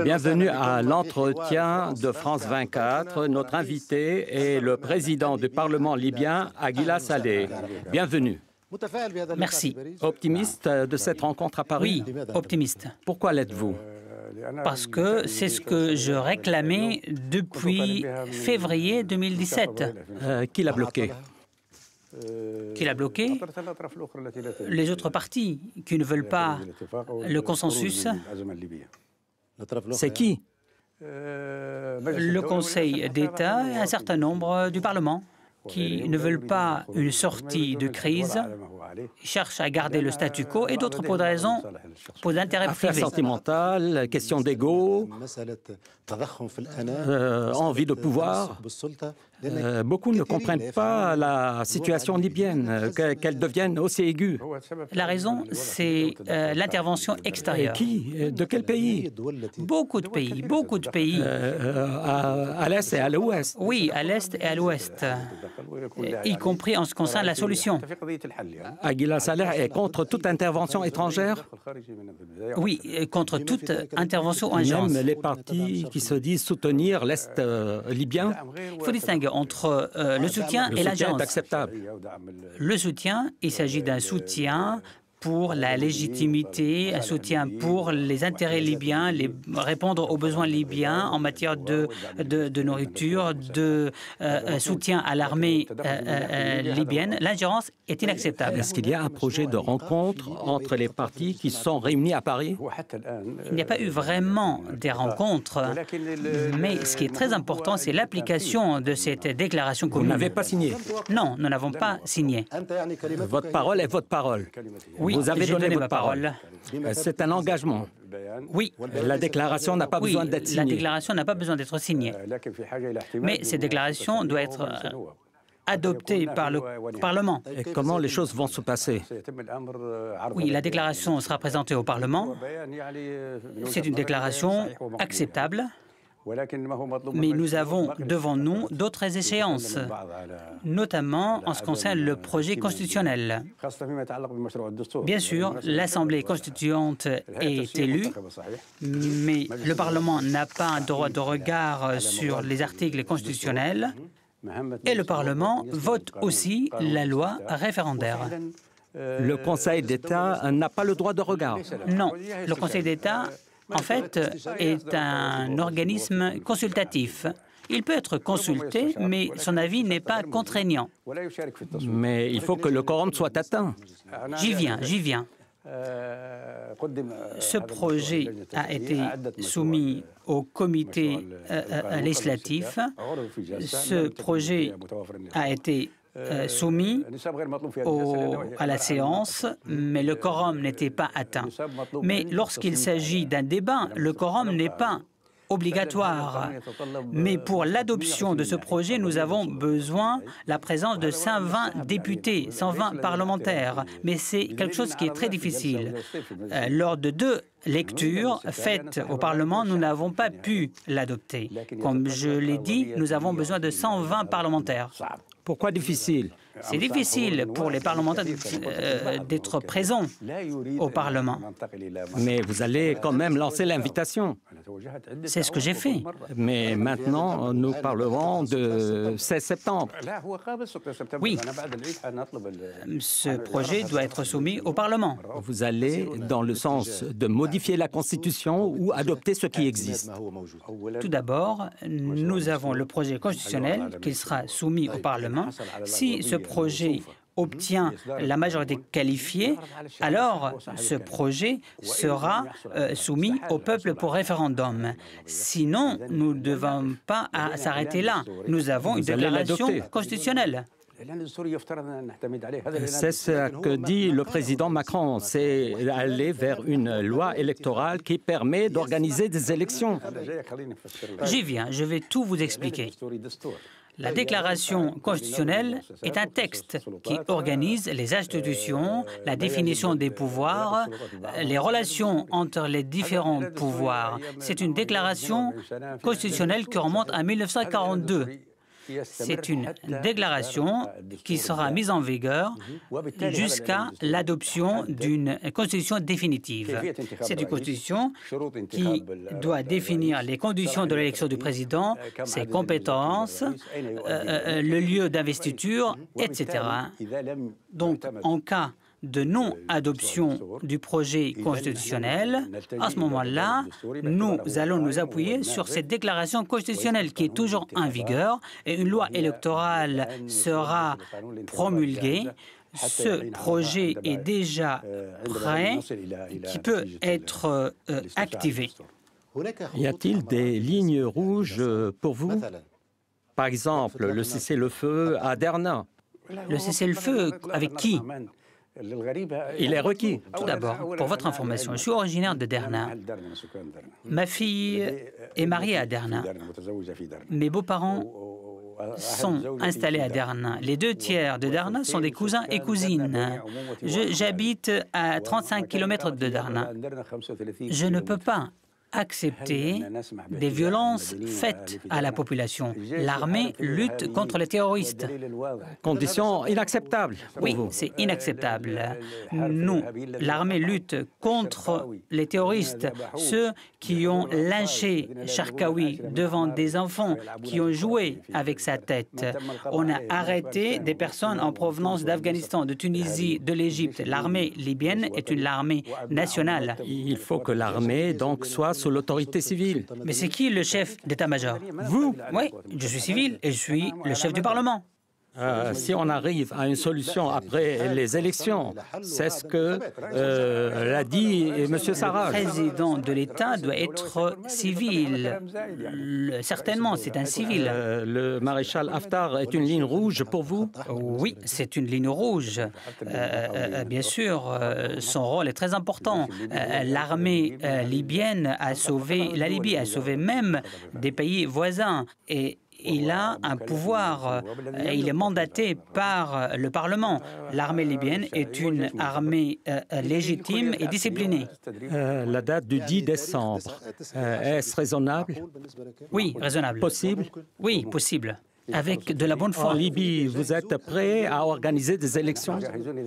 Bienvenue à l'entretien de France 24. Notre invité est le président du Parlement libyen, Aguila Saleh. Bienvenue. Merci. Optimiste de cette rencontre à Paris? Oui, optimiste. Pourquoi l'êtes-vous? Parce que c'est ce que je réclamais depuis février 2017. Qui l'a bloqué? Qui l'a bloqué? Les autres partis qui ne veulent pas le consensus. C'est qui? Le Conseil d'État et un certain nombre du Parlement qui ne veulent pas une sortie de crise, cherchent à garder le statu quo et d'autres pour des raisons, pour des intérêts Affaires privés. sentimentales, question d'ego, envie de pouvoir. Beaucoup ne comprennent pas la situation libyenne, qu'elle devienne aussi aiguë. La raison, c'est l'intervention extérieure. Et qui? De quel pays? Beaucoup de pays, beaucoup de pays. À l'est et à l'ouest. Oui, à l'est et à l'ouest, y compris en ce qui concerne la solution. Aguila Saleh est contre toute intervention étrangère? Oui, contre toute intervention en agence. Même les partis qui se disent soutenir l'Est libyen? Il faut distinguer entre le soutien et Le soutien l'agence. est acceptable. Le soutien, il s'agit d'un soutien pour la légitimité, un soutien pour les intérêts libyens, répondre aux besoins libyens en matière de nourriture, de soutien à l'armée libyenne. L'ingérence est inacceptable. Est-ce qu'il y a un projet de rencontre entre les partis qui sont réunis à Paris? Il n'y a pas eu vraiment des rencontres, mais ce qui est très important, c'est l'application de cette déclaration Vous commune. n'avez pas signé. Non, nous n'avons pas signé. Votre parole est votre parole. Oui, Vous avez j'ai donné donné votre ma parole. C'est un engagement. Oui. La déclaration n'a pas Oui, besoin d'être la signée. déclaration n'a pas besoin d'être signée. Mais cette déclaration doit être adoptée par le Parlement. Et comment les choses vont se passer? Oui, la déclaration sera présentée au Parlement. C'est une déclaration acceptable. Mais nous avons devant nous d'autres échéances, notamment en ce qui concerne le projet constitutionnel. Bien sûr, l'Assemblée constituante est élue, mais le Parlement n'a pas un droit de regard sur les articles constitutionnels et le Parlement vote aussi la loi référendaire. Le Conseil d'État n'a pas le droit de regard. Non, le Conseil d'État en fait, est un organisme consultatif. Il peut être consulté, mais son avis n'est pas contraignant. Mais il faut que le quorum soit atteint. J'y viens, j'y viens. Ce projet a été soumis au comité législatif. Ce projet a été soumis à la séance, mais le quorum n'était pas atteint. Mais lorsqu'il s'agit d'un débat, le quorum n'est pas obligatoire. Mais pour l'adoption de ce projet, nous avons besoin de la présence de 120 députés, 120 parlementaires. Mais c'est quelque chose qui est très difficile. Lors de 2 lectures faites au Parlement, nous n'avons pas pu l'adopter. Comme je l'ai dit, nous avons besoin de 120 parlementaires. Pourquoi difficile? C'est difficile pour les parlementaires d'être présents au Parlement. Mais vous allez quand même lancer l'invitation. C'est ce que j'ai fait. Mais maintenant, nous parlerons de 16 septembre. Oui, ce projet doit être soumis au Parlement. Vous allez dans le sens de modifier la Constitution ou adopter ce qui existe. Tout d'abord, nous avons le projet constitutionnel qui sera soumis au Parlement. Si ce projet obtient la majorité qualifiée, alors ce projet sera soumis au peuple pour référendum. Sinon, nous ne devons pas s'arrêter là. Nous avons une déclaration constitutionnelle. C'est ce que dit le président Macron, c'est aller vers une loi électorale qui permet d'organiser des élections. J'y viens, je vais tout vous expliquer. La déclaration constitutionnelle est un texte qui organise les institutions, la définition des pouvoirs, les relations entre les différents pouvoirs. C'est une déclaration constitutionnelle qui remonte à 1942. C'est une déclaration qui sera mise en vigueur jusqu'à l'adoption d'une constitution définitive. C'est une constitution qui doit définir les conditions de l'élection du président, ses compétences, le lieu d'investiture, etc. Donc, en cas de non-adoption du projet constitutionnel, à ce moment-là, nous allons nous appuyer sur cette déclaration constitutionnelle qui est toujours en vigueur et une loi électorale sera promulguée. Ce projet est déjà prêt, qui peut être activé. Y a-t-il des lignes rouges pour vous? Par exemple, le cessez-le-feu à Derna. Le cessez-le-feu avec qui? Il est requis. Tout d'abord, pour votre information, je suis originaire de Derna. Ma fille est mariée à Derna. Mes beaux-parents sont installés à Derna. Les 2/3 de Derna sont des cousins et cousines. J'habite à 35 km de Derna. Je ne peux pas accepter des violences faites à la population. L'armée lutte contre les terroristes. Conditions inacceptables. Oui, c'est inacceptable. Nous, l'armée lutte contre les terroristes, ceux qui ont lynché Charkaoui devant des enfants, qui ont joué avec sa tête. On a arrêté des personnes en provenance d'Afghanistan, de Tunisie, de l'Égypte. L'armée libyenne est une armée nationale. Il faut que l'armée donc soit sous l'autorité civile. Mais c'est qui le chef d'état-major? Vous? Oui, je suis civil et je suis le chef du Parlement. Si on arrive à une solution après les élections, c'est ce que l'a dit M. Sarraj. Le président de l'État doit être civil. Certainement, c'est un civil. Le maréchal Haftar est une ligne rouge pour vous? Oui, c'est une ligne rouge. Bien sûr, son rôle est très important. L'armée libyenne a sauvé la Libye, a sauvé même des pays voisins. Et il a un pouvoir, il est mandaté par le Parlement. L'armée libyenne est une armée légitime et disciplinée. La date du 10 décembre, est-ce raisonnable? Oui, raisonnable. Possible? Oui, possible. Avec de la bonne foi. En Libye, vous êtes prêt à organiser des élections?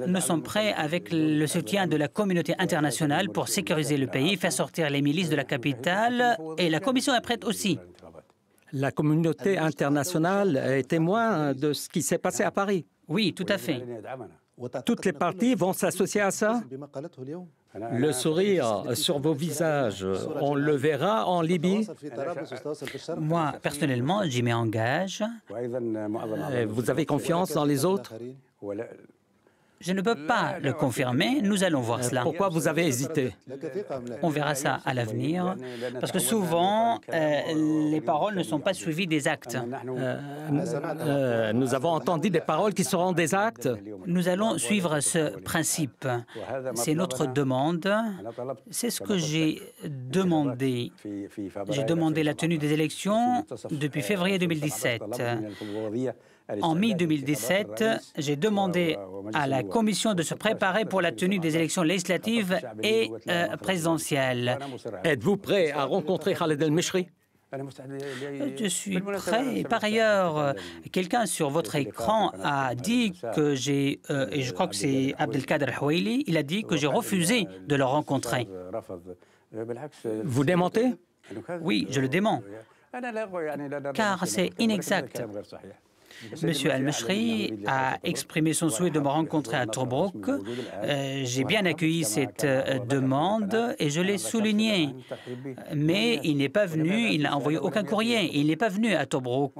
Nous sommes prêts avec le soutien de la communauté internationale pour sécuriser le pays, faire sortir les milices de la capitale, et la Commission est prête aussi. La communauté internationale est témoin de ce qui s'est passé à Paris. Oui, tout à fait. Toutes les parties vont s'associer à ça? Le sourire sur vos visages, on le verra en Libye? Moi, personnellement, j'y m'engage. Vous avez confiance dans les autres? Je ne peux pas le confirmer, nous allons voir cela. Pourquoi vous avez hésité? On verra ça à l'avenir, parce que souvent, les paroles ne sont pas suivies des actes. Nous avons entendu des paroles qui seront des actes. Nous allons suivre ce principe. C'est notre demande. C'est ce que j'ai demandé. J'ai demandé la tenue des élections depuis février 2017. En mai 2017, j'ai demandé à la Commission de se préparer pour la tenue des élections législatives et présidentielles. Êtes-vous prêt à rencontrer Khaled El-Meshri? Je suis prêt. Par ailleurs, quelqu'un sur votre écran a dit que j'ai, et je crois que c'est Abdelkader Houaili, il a dit que j'ai refusé de le rencontrer. Vous démentez? Oui, je le dément, car c'est inexact. Monsieur El-Meshri a exprimé son souhait de me rencontrer à Tobrouk. J'ai bien accueilli cette demande et je l'ai souligné. Mais il n'est pas venu, il n'a envoyé aucun courrier. Il n'est pas venu à Tobrouk.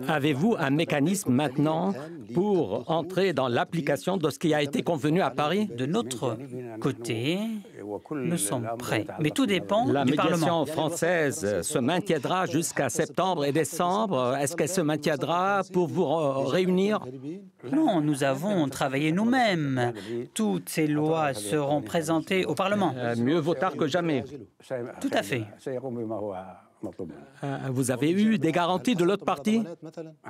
Avez-vous un mécanisme maintenant pour entrer dans l'application de ce qui a été convenu à Paris? De notre côté, nous sommes prêts. Mais tout dépend du Parlement. La médiation française se maintiendra jusqu'à septembre et décembre. Est-ce qu'elle se maintiendra pour vous réunir? Non, nous avons travaillé nous-mêmes. Toutes ces lois seront présentées au Parlement. Mieux vaut tard que jamais. Tout à fait. Vous avez eu des garanties de l'autre partie?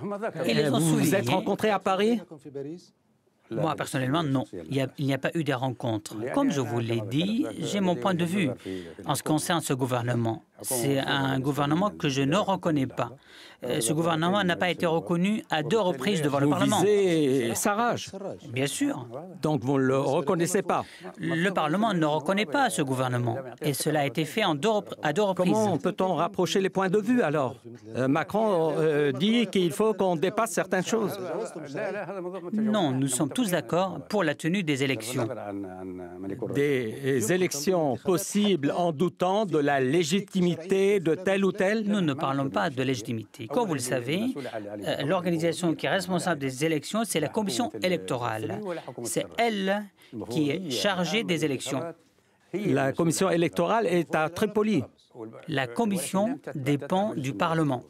Vous vous êtes rencontrés à Paris? Moi, personnellement, non. Il n'y a pas eu de rencontre. Comme je vous l'ai dit, j'ai mon point de vue en ce qui concerne ce gouvernement. C'est un gouvernement que je ne reconnais pas. Ce gouvernement n'a pas été reconnu à 2 reprises devant le Parlement. Vous visez Sarraj. Bien sûr. Donc vous ne le reconnaissez pas. Le Parlement ne reconnaît pas ce gouvernement. Et cela a été fait à 2 reprises. Comment peut-on rapprocher les points de vue alors? Macron dit qu'il faut qu'on dépasse certaines choses. Non, nous sommes tous d'accord pour la tenue des élections. Des élections possibles en doutant de la légitimité de tel ou tel? Nous ne parlons pas de légitimité. Comme vous le savez, l'organisation qui est responsable des élections, c'est la commission électorale. C'est elle qui est chargée des élections. La commission électorale est à Tripoli. La commission dépend du Parlement.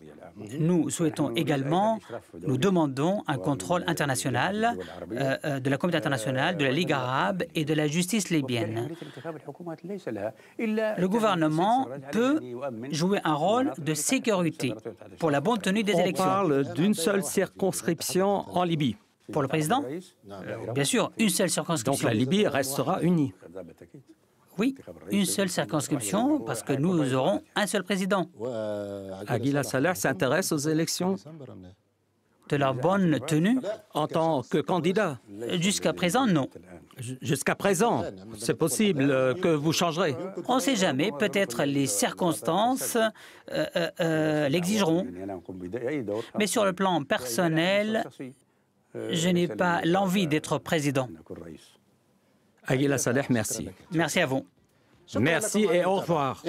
Nous souhaitons également, nous demandons un contrôle international de la communauté internationale, de la Ligue arabe et de la justice libyenne. Le gouvernement peut jouer un rôle de sécurité pour la bonne tenue des élections. On parle d'une seule circonscription en Libye. Pour le président, bien sûr, une seule circonscription. Donc la Libye restera unie. Oui, une seule circonscription, parce que nous aurons un seul président. Aguila Saleh s'intéresse aux élections De leur bonne tenue? en tant que candidat. Jusqu'à présent, non. Jusqu'à présent, c'est possible que vous changerez. On ne sait jamais, peut-être les circonstances l'exigeront. Mais sur le plan personnel, je n'ai pas l'envie d'être président. Aguila Saleh, merci. Merci à vous. Merci et au revoir.